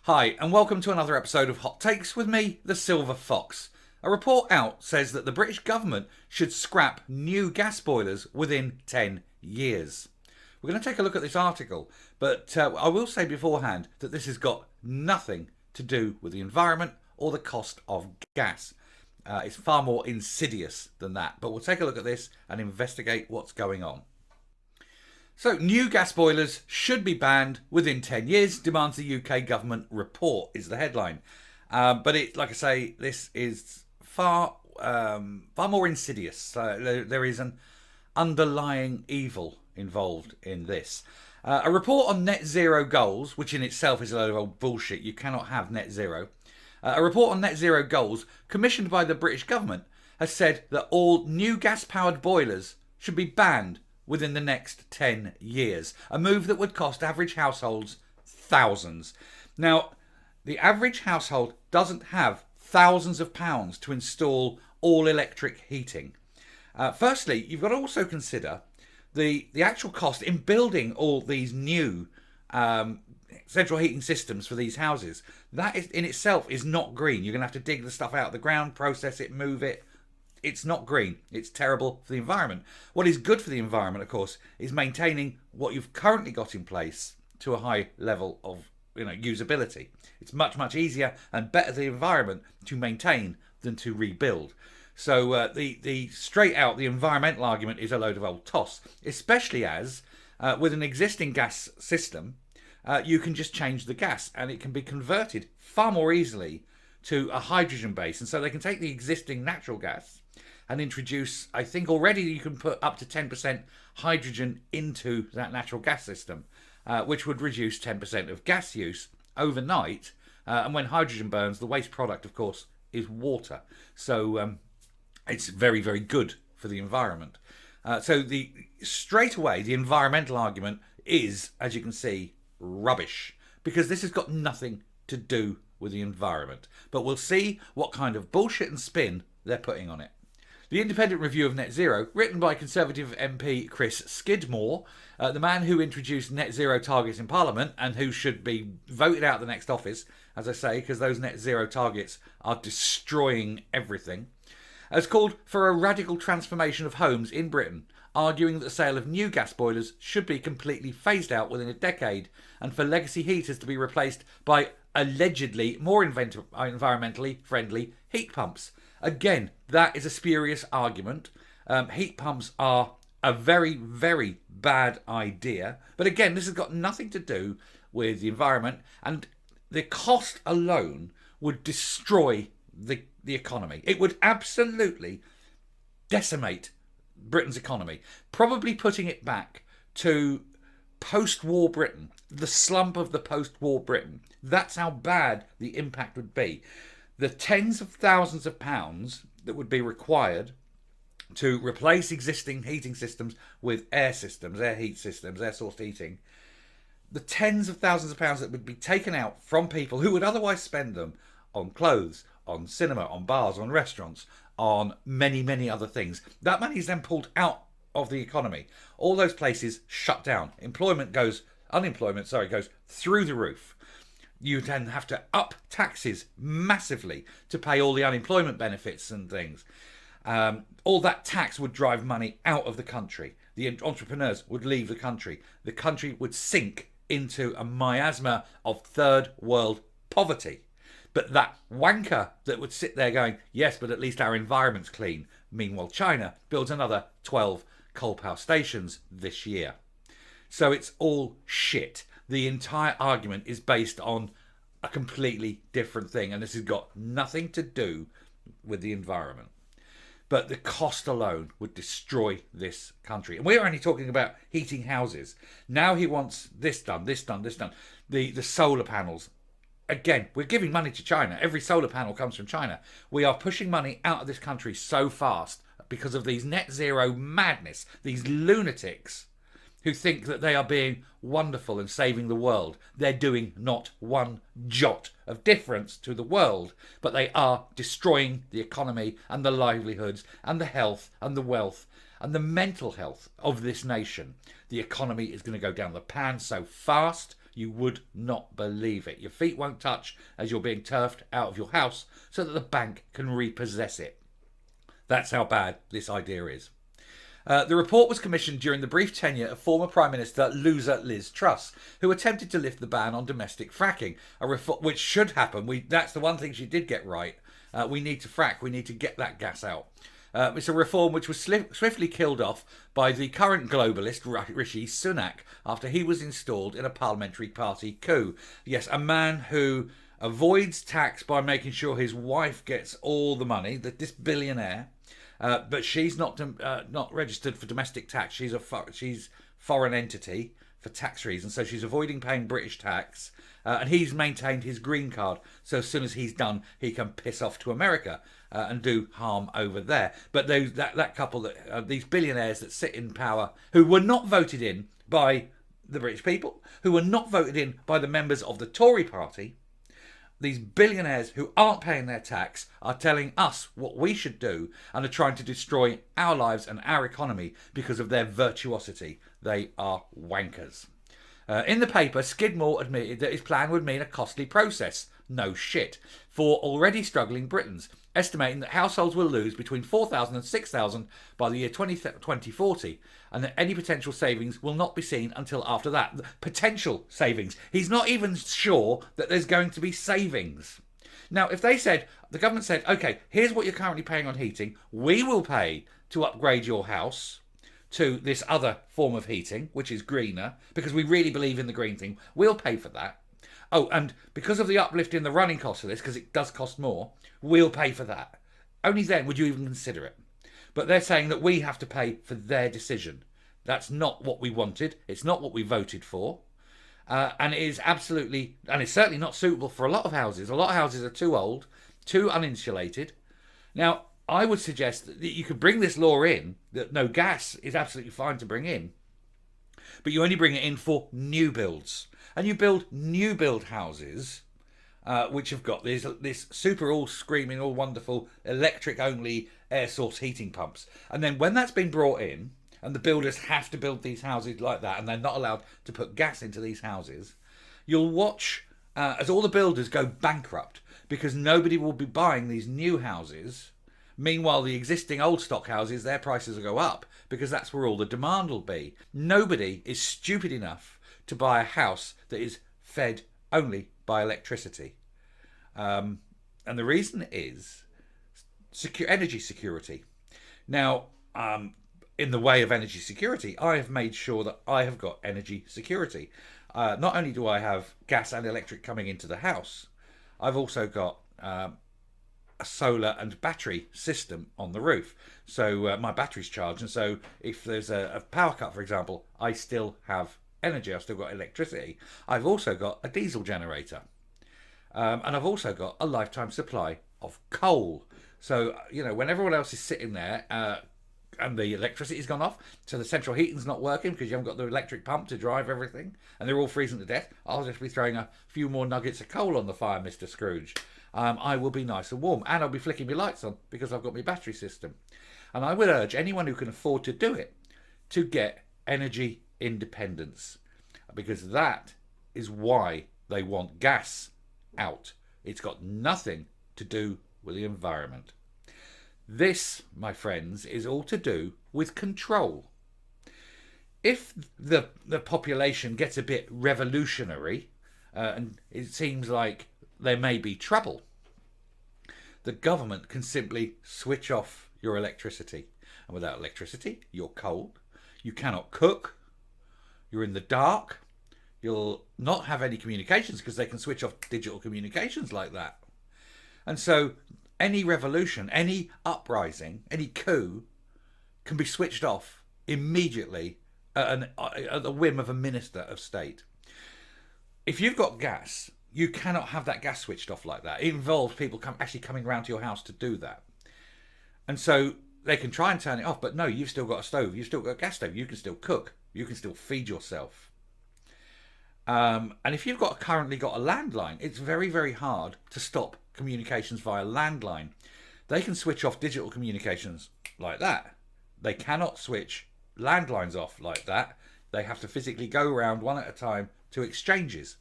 Hi, and welcome to another episode of Hot Takes with me, the Silver Fox. A report out says that the British government should scrap new gas boilers within 10 years. We're going to take a look at this article, but I will say beforehand that this has got nothing to do with the environment or the cost of gas. It's far more insidious than that, but we'll take a look at this and investigate what's going on. So, new gas boilers should be banned within 10 years, demands the UK government report, is the headline. But like I say, this is far more insidious. There is an underlying evil involved in this. A report on net zero goals, which in itself is a load of old bullshit. You cannot have net zero. A report on net zero goals commissioned by the British government has said that all new gas-powered boilers should be banned within the next 10 years. A move that would cost average households thousands. Now, the average household doesn't have thousands of pounds to install all-electric heating. Firstly, you've got to also consider the actual cost in building all these new central heating systems for these houses. That is, in itself is not green. You're going to have to dig the stuff out of the ground, process it, move it. It's not green. It's terrible for the environment. What is good for the environment, of course, is maintaining what you've currently got in place to a high level of usability. It's much, much easier and better for the environment to maintain than to rebuild. So the straight out, the environmental argument is a load of old toss, especially as with an existing gas system, you can just change the gas and it can be converted far more easily to a hydrogen base. And so they can take the existing natural gas and introduce, I think already you can put up to 10% hydrogen into that natural gas system, which would reduce 10% of gas use overnight. And when hydrogen burns, the waste product, of course, is water. So it's very, very good for the environment. So straight away, the environmental argument is, as you can see, rubbish, because this has got nothing to do with the environment. But we'll see what kind of bullshit and spin they're putting on it. The Independent Review of Net Zero, written by Conservative MP Chris Skidmore, the man who introduced net zero targets in Parliament and who should be voted out of the next office, as I say, because those net zero targets are destroying everything, has called for a radical transformation of homes in Britain, arguing that the sale of new gas boilers should be completely phased out within a decade and for legacy heaters to be replaced by allegedly more environmentally friendly heat pumps. Again, that is a spurious argument. Heat pumps are a very, very bad idea. But again, this has got nothing to do with the environment, and the cost alone would destroy the economy. It would absolutely decimate Britain's economy, probably putting it back to post-war Britain, the slump of the post-war Britain. That's how bad the impact would be. The tens of thousands of pounds that would be required to replace existing heating systems with air systems, air heat systems, air source heating, the tens of thousands of pounds that would be taken out from people who would otherwise spend them on clothes, on cinema, on bars, on restaurants, on many, many other things. That money is then pulled out of the economy. All those places shut down. Unemployment goes through the roof. You then have to up taxes massively to pay all the unemployment benefits and things. All that tax would drive money out of the country. The entrepreneurs would leave the country. The country would sink into a miasma of third world poverty. But that wanker that would sit there going, yes, but at least our environment's clean. Meanwhile, China builds another 12 coal power stations this year. So it's all shit. The entire argument is based on a completely different thing, and this has got nothing to do with the environment. But the cost alone would destroy this country. And we're only talking about heating houses. Now he wants this done, this done, this done. The solar panels. Again, we're giving money to China. Every solar panel comes from China. We are pushing money out of this country so fast because of these net zero madness, these lunatics who think that they are being wonderful and saving the world. They're doing not one jot of difference to the world, but they are destroying the economy and the livelihoods and the health and the wealth and the mental health of this nation. The economy is going to go down the pan so fast, You would not believe it. Your feet won't touch as you're being turfed out of your house so that the bank can repossess it. That's how bad this idea is. The report was commissioned during the brief tenure of former Prime Minister loser Liz Truss, who attempted to lift the ban on domestic fracking, which should happen. That's the one thing she did get right. We need to frack. We need to get that gas out. It's a reform which was swiftly killed off by the current globalist Rishi Sunak after he was installed in a parliamentary party coup. Yes, a man who avoids tax by making sure his wife gets all the money, this billionaire, but she's not registered for domestic tax. She's foreign entity for tax reasons, so she's avoiding paying British tax. And he's maintained his green card, so as soon as he's done, he can piss off to America and do harm over there. But that couple, these billionaires that sit in power, who were not voted in by the British people, who were not voted in by the members of the Tory party, these billionaires who aren't paying their tax are telling us what we should do and are trying to destroy our lives and our economy because of their virtuosity. They are wankers. In the paper, Skidmore admitted that his plan would mean a costly process, no shit, for already struggling Britons, estimating that households will lose between 4,000 and 6,000 by the year 2040, and that any potential savings will not be seen until after that. Potential savings. He's not even sure that there's going to be savings. Now, if the government said, okay, here's what you're currently paying on heating, we will pay to upgrade your house to this other form of heating, which is greener, because we really believe in the green thing, we'll pay for that. Oh, and because of the uplift in the running cost of this, because it does cost more, we'll pay for that. Only then would you even consider it. But they're saying that we have to pay for their decision. That's not what we wanted. It's not what we voted for. And it is absolutely, and it's certainly not suitable for a lot of houses. A lot of houses are too old, too uninsulated. Now, I would suggest that you could bring this law in, that no, gas is absolutely fine to bring in, but you only bring it in for new builds. And you build new build houses, which have got this super all screaming, all wonderful, electric only air source heating pumps. And then when that's been brought in, and the builders have to build these houses like that, and they're not allowed to put gas into these houses, you'll watch as all the builders go bankrupt because nobody will be buying these new houses. Meanwhile, the existing old stock houses, their prices will go up because that's where all the demand will be. Nobody is stupid enough to buy a house that is fed only by electricity. And the reason is energy security. Now, in the way of energy security, I have made sure that I have got energy security. Not only do I have gas and electric coming into the house, I've also got a solar and battery system on the roof. So my battery's charged, and so if there's a power cut, for example, I still have energy. I've still got electricity. I've also got a diesel generator. And I've also got a lifetime supply of coal. So, when everyone else is sitting there and the electricity's gone off, so the central heating's not working because you haven't got the electric pump to drive everything, and they're all freezing to death, I'll just be throwing a few more nuggets of coal on the fire, Mr. Scrooge. I will be nice and warm, and I'll be flicking my lights on because I've got my battery system. And I would urge anyone who can afford to do it to get energy independence, because that is why they want gas out. It's got nothing to do with the environment. This, my friends, is all to do with control. If the population gets a bit revolutionary, and it seems like there may be trouble, the government can simply switch off your electricity. And without electricity, you're cold, you cannot cook, you're in the dark, you'll not have any communications because they can switch off digital communications like that. And so any revolution, any uprising, any coup can be switched off immediately at the whim of a minister of state. If you've got gas, you cannot have that gas switched off like that. It involves people actually coming round to your house to do that. And so they can try and turn it off, but no, you've still got a stove, you've still got a gas stove, you can still cook, you can still feed yourself. And if you've currently got a landline, it's very, very hard to stop communications via landline. They can switch off digital communications like that. They cannot switch landlines off like that. They have to physically go around one at a time to exchanges.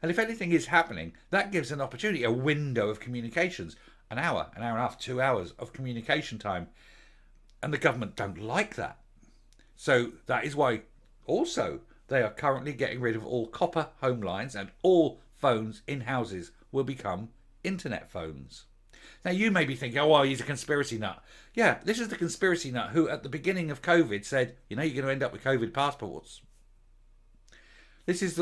And if anything is happening, that gives an opportunity, a window of communications, an hour and a half, 2 hours of communication time. And the government don't like that. So that is why also they are currently getting rid of all copper home lines, and all phones in houses will become internet phones. Now you may be thinking, oh, well, he's a conspiracy nut. Yeah, this is the conspiracy nut who at the beginning of COVID said, you're going to end up with COVID passports. This is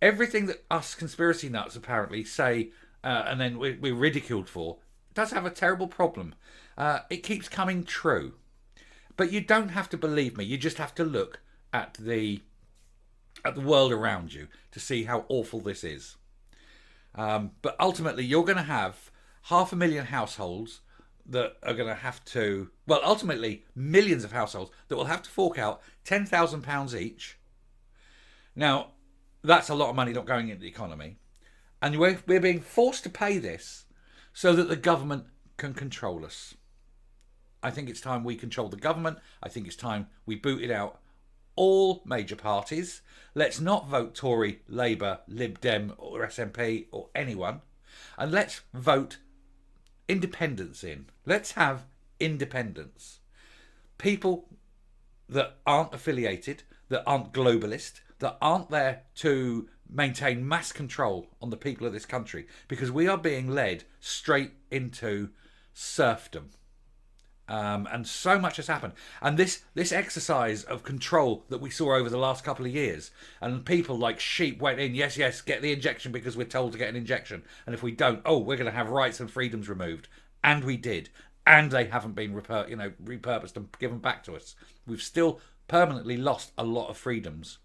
everything that us conspiracy nuts apparently say, and then we're ridiculed for, does have a terrible problem. It keeps coming true. But you don't have to believe me. You just have to look at the world around you to see how awful this is. But ultimately, you're going to have 500,000 households that are going to have to, ultimately millions of households that will have to fork out £10,000 each. Now, that's a lot of money not going into the economy. And we're being forced to pay this so that the government can control us. I think it's time we control the government. I think it's time we booted out all major parties. Let's not vote Tory, Labour, Lib Dem or SNP or anyone. And let's vote independence in. Let's have independence. People that aren't affiliated, that aren't globalist, that aren't there to maintain mass control on the people of this country, because we are being led straight into serfdom. And so much has happened. And this exercise of control that we saw over the last couple of years, and people like sheep went in, yes, get the injection because we're told to get an injection. And if we don't, we're going to have rights and freedoms removed. And we did. And they haven't been repurposed and given back to us. We've still permanently lost a lot of freedoms.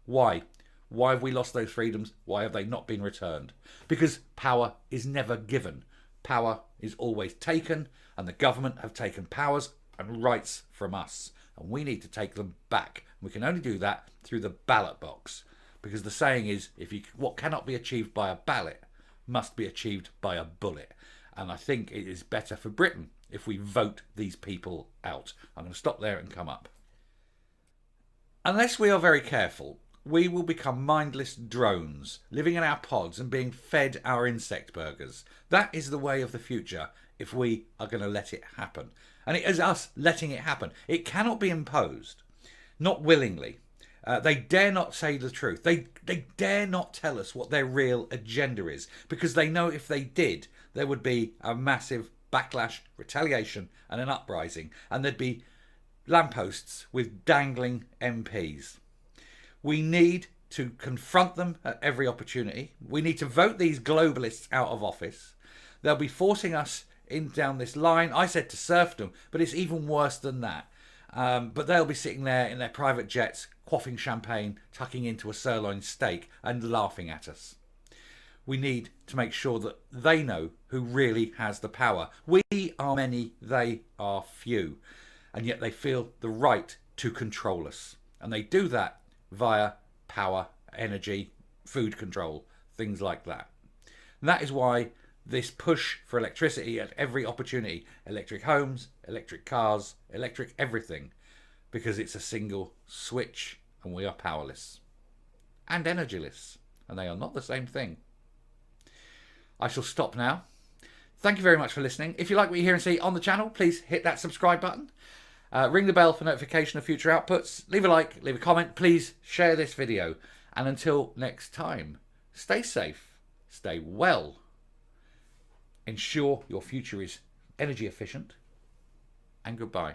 Why? Why have we lost those freedoms? Why have they not been returned? Because power is never given. Power is always taken, and the government have taken powers and rights from us, and we need to take them back. We can only do that through the ballot box, because the saying is, what cannot be achieved by a ballot must be achieved by a bullet. And I think it is better for Britain if we vote these people out. I'm going to stop there and come up. Unless we are very careful, we will become mindless drones, living in our pods and being fed our insect burgers. That is the way of the future if we are going to let it happen. And it is us letting it happen. It cannot be imposed, not willingly. They dare not say the truth. They dare not tell us what their real agenda is, because they know if they did, there would be a massive backlash, retaliation and an uprising, and there'd be lampposts with dangling MPs. We need to confront them at every opportunity. We need to vote these globalists out of office. They'll be forcing us down this line. I said to serfdom, but it's even worse than that. But they'll be sitting there in their private jets, quaffing champagne, tucking into a sirloin steak and laughing at us. We need to make sure that they know who really has the power. We are many, they are few. And yet they feel the right to control us. And they do that via power, energy, food control, things like that. And that is why this push for electricity at every opportunity, electric homes, electric cars, electric everything, because it's a single switch and we are powerless and energyless, and they are not the same thing. I shall stop now. Thank you very much for listening. If you like what you hear and see on the channel, please hit that subscribe button. Ring the bell for notification of future outputs. Leave a like, leave a comment. Please share this video. And until next time, stay safe, stay well. Ensure your future is energy efficient. And goodbye.